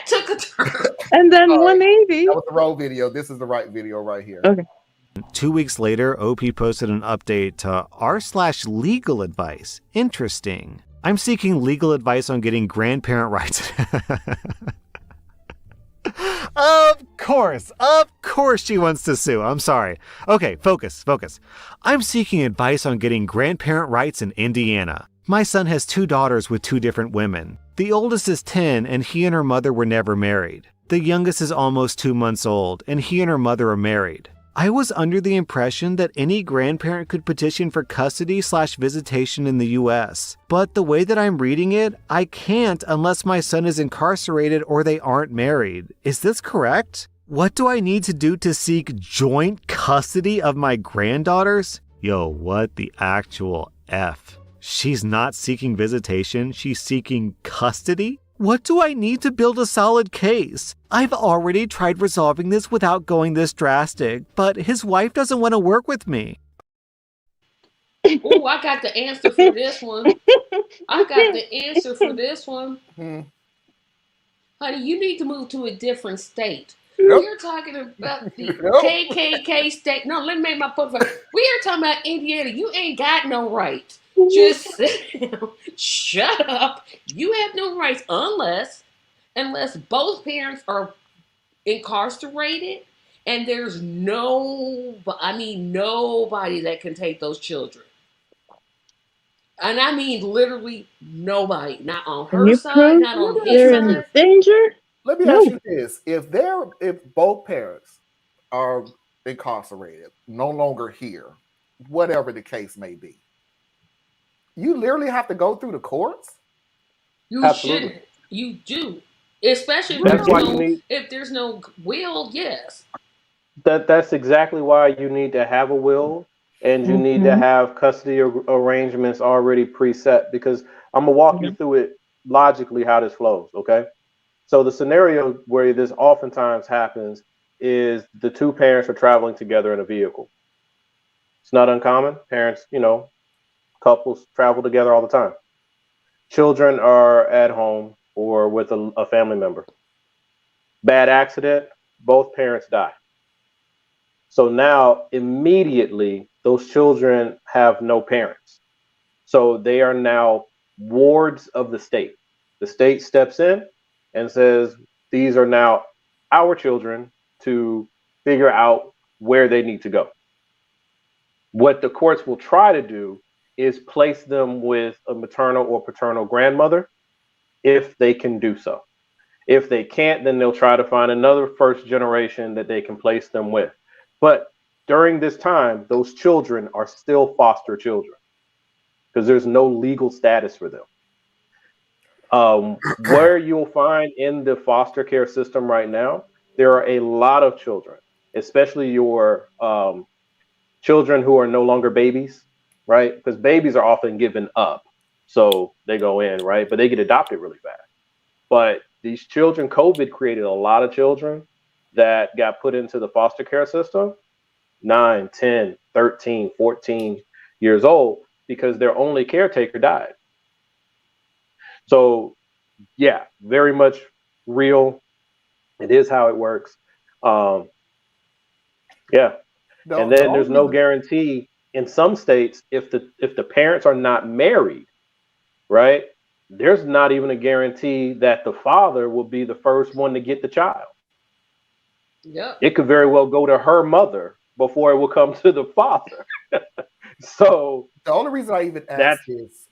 that took a turn. And then Sorry, 180. that was the wrong video. This is the right video right here. Okay. 2 weeks later, OP posted an update to r/legal advice. Interesting. I'm seeking legal advice on getting grandparent rights. Of course she wants to sue. I'm sorry. Okay, focus. I'm seeking advice on getting grandparent rights in Indiana. My son has 2 daughters with 2 different women. The oldest is 10 and he and her mother were never married. The youngest is almost 2 months old and he and her mother are married. I was under the impression that any grandparent could petition for custody/visitation in the US. But the way that I'm reading it, I can't unless my son is incarcerated or they aren't married. Is this correct? What do I need to do to seek joint custody of my granddaughters? Yo, what the actual F? She's not seeking visitation, she's seeking custody? What do I need to build a solid case? I've already tried resolving this without going this drastic, but his wife doesn't want to work with me. Oh, I got the answer for this one. Honey, you need to move to a different state. Nope. We're talking about the Nope. KKK state. No, let me make my point. We are talking about Indiana. You ain't got no rights. Just sit down. Shut up. You have no rights unless both parents are incarcerated and there's nobody that can take those children. And I mean literally nobody. Not on her side, not on his They're in side. danger. Let me ask you this: if both parents are incarcerated, no longer here, whatever the case may be, you literally have to go through the courts? You Absolutely. shouldn't. You do. Especially if there's no will, yes. That's exactly why you need to have a will and you need to have custody arrangements already preset, because I'm gonna walk you through it logically how this flows, okay? So the scenario where this oftentimes happens is the 2 parents are traveling together in a vehicle. It's not uncommon. Parents, couples travel together all the time. Children are at home or with a family member. Bad accident, both parents die. So now immediately those children have no parents. So they are now wards of the state. The state steps in and says, these are now our children to figure out where they need to go. What the courts will try to do is place them with a maternal or paternal grandmother if they can do so. If they can't, then they'll try to find another first generation that they can place them with. But during this time, those children are still foster children because there's no legal status for them. Where you'll find in the foster care system right now, there are a lot of children, especially your children who are no longer babies, right? Because babies are often given up. So they go in, right? But they get adopted really fast. But these children, COVID created a lot of children that got put into the foster care system, 9, 10, 13, 14 years old, because their only caretaker died. So, yeah, very much real. It is how it works. Yeah. And then there's no guarantee in some states if the parents are not married, right? There's not even a guarantee that the father will be the first one to get the child. Yeah. It could very well go to her mother before it will come to the father. So the only reason I even ask is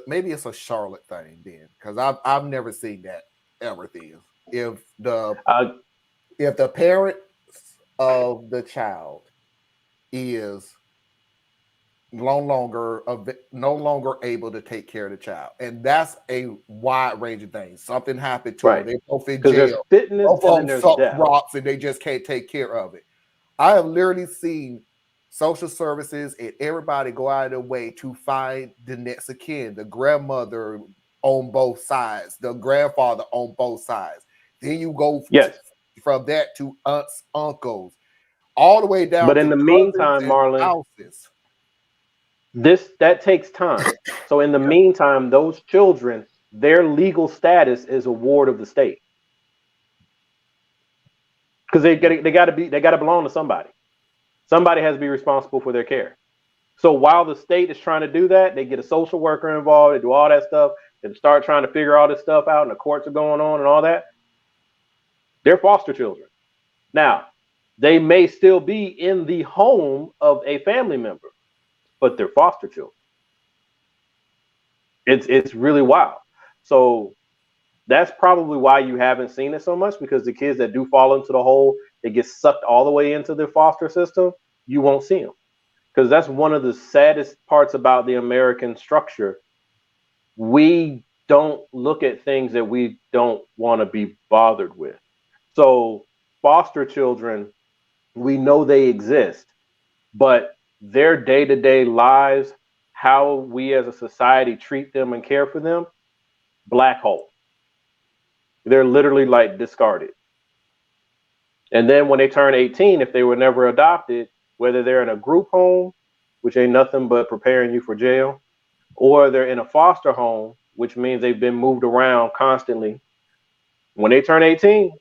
maybe it's a Charlotte thing then, because I've never seen that ever then. If the parent of the child is no longer able to take care of the child, and that's a wide range of things. Something happened to them. They both in jail. Both of them suck rocks and they just can't take care of it. I have literally seen social services and everybody go out of their way to find the next of kin, the grandmother on both sides, the grandfather on both sides. Then you go from that to aunts, uncles, all the way down. But in the meantime, Marlon, houses. That takes time. So in the meantime, those children, their legal status is a ward of the state. because they got to belong to somebody. Somebody has to be responsible for their care. So while the state is trying to do that, they get a social worker involved, they do all that stuff, and start trying to figure all this stuff out, and the courts are going on and all that. They're foster children. Now, they may still be in the home of a family member, but they're foster children. It's really wild. So that's probably why you haven't seen it so much, because the kids that do fall into the hole, they get sucked all the way into the foster system, you won't see them. Because that's one of the saddest parts about the American structure. We don't look at things that we don't want to be bothered with. So foster children, we know they exist, but their day-to-day lives, how we as a society treat them and care for them, black hole. They're literally like discarded. And then when they turn 18, if they were never adopted, whether they're in a group home, which ain't nothing but preparing you for jail, or they're in a foster home, which means they've been moved around constantly. When they turn 18,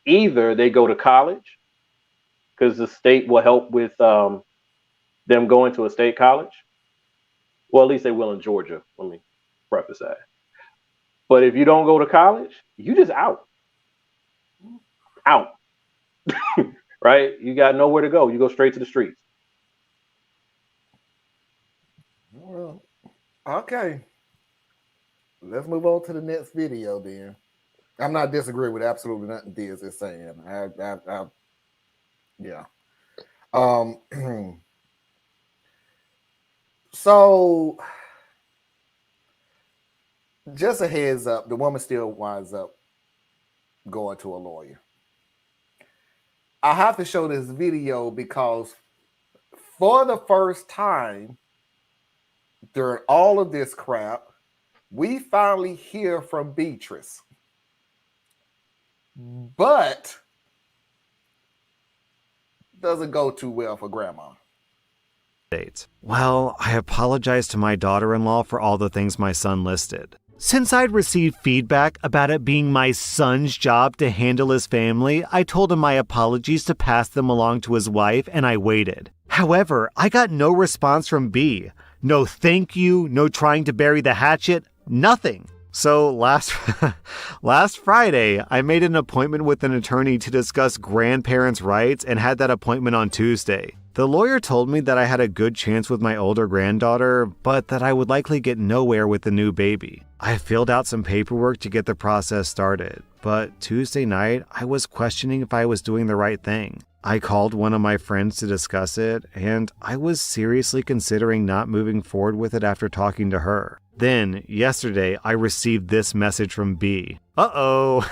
either they go to college, because the state will help with them going to a state college. Well, at least they will in Georgia. Let me preface that. But if you don't go to college, you just out. Right? You got nowhere to go. You go straight to the streets. Well, okay. Let's move on to the next video then. I'm not disagreeing with absolutely nothing Diaz is saying. Yeah. So just a heads up, the woman still winds up going to a lawyer. I have to show this video because for the first time during all of this crap, we finally hear from Beatrice. But doesn't go too well for grandma. Well, I apologize to my daughter-in-law for all the things my son listed. Since I'd received feedback about it being my son's job to handle his family, I told him my apologies to pass them along to his wife, and I waited. However, I got no response from B. No thank you, no trying to bury the hatchet, nothing. So last Friday, I made an appointment with an attorney to discuss grandparents' rights and had that appointment on Tuesday. The lawyer told me that I had a good chance with my older granddaughter, but that I would likely get nowhere with the new baby. I filled out some paperwork to get the process started, but Tuesday night, I was questioning if I was doing the right thing. I called one of my friends to discuss it, and I was seriously considering not moving forward with it after talking to her. Then, yesterday, I received this message from B. Uh-oh.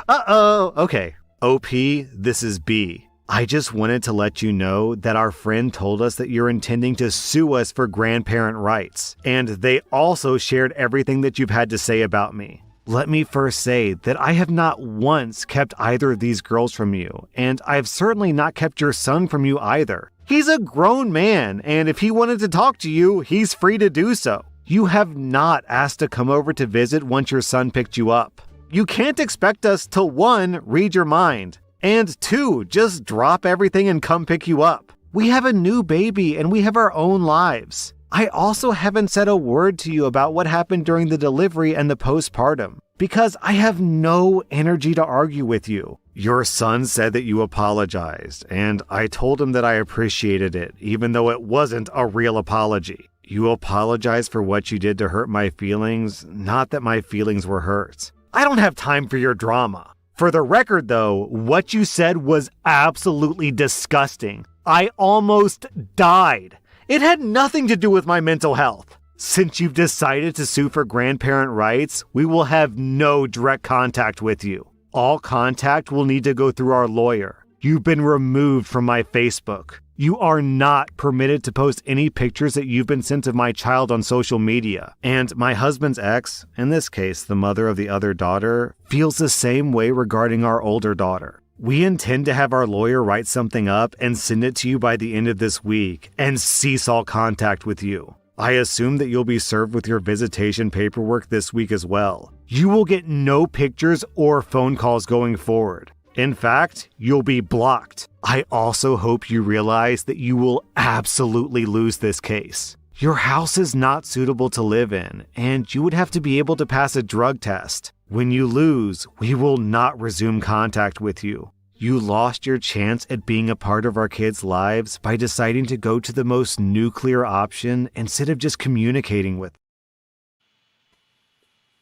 Uh-oh. Okay. OP, this is B. I just wanted to let you know that our friend told us that you're intending to sue us for grandparent rights, and they also shared everything that you've had to say about me. Let me first say that I have not once kept either of these girls from you, and I've certainly not kept your son from you either. He's a grown man, and if he wanted to talk to you, he's free to do so. You have not asked to come over to visit once your son picked you up. You can't expect us to 1, read your mind, and 2, just drop everything and come pick you up. We have a new baby and we have our own lives. I also haven't said a word to you about what happened during the delivery and the postpartum, because I have no energy to argue with you. Your son said that you apologized, and I told him that I appreciated it, even though it wasn't a real apology. You apologized for what you did to hurt my feelings, not that my feelings were hurt. I don't have time for your drama. For the record, though, what you said was absolutely disgusting. I almost died. It had nothing to do with my mental health. Since you've decided to sue for grandparent rights, we will have no direct contact with you. All contact will need to go through our lawyer. You've been removed from my Facebook. You are not permitted to post any pictures that you've been sent of my child on social media. And my husband's ex, in this case the mother of the other daughter, feels the same way regarding our older daughter. We intend to have our lawyer write something up and send it to you by the end of this week and cease all contact with you. I assume that you'll be served with your visitation paperwork this week as well. You will get no pictures or phone calls going forward. In fact, you'll be blocked. I also hope you realize that you will absolutely lose this case. Your house is not suitable to live in, and you would have to be able to pass a drug test. When you lose, we will not resume contact with you. You lost your chance at being a part of our kids' lives by deciding to go to the most nuclear option instead of just communicating with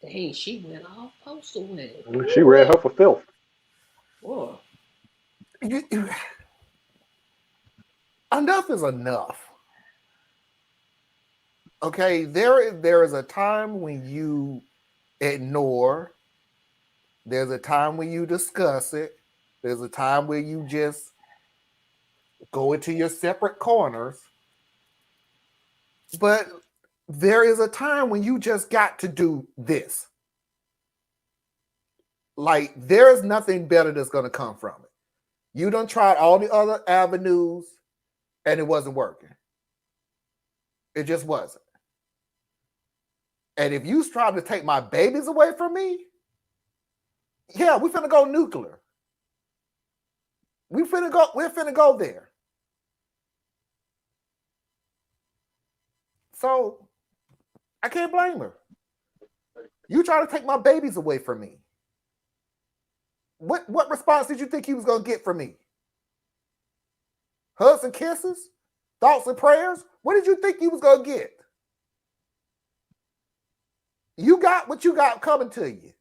them. Dang, she went all postal with it. She read her for filth. Whoa. Enough is enough. Okay, there is a time when you ignore. There's a time when you discuss it. There's a time where you just go into your separate corners. But there is a time when you just got to do this. Like, there is nothing better that's going to come from it. You done tried all the other avenues and it wasn't working. It just wasn't. And if you try to take my babies away from me, yeah, we're finna go nuclear. We're finna go there. So I can't blame her. You try to take my babies away from me. What response did you think he was gonna get from me? Hugs and kisses? Thoughts and prayers? What did you think you was gonna get? You got what you got coming to you.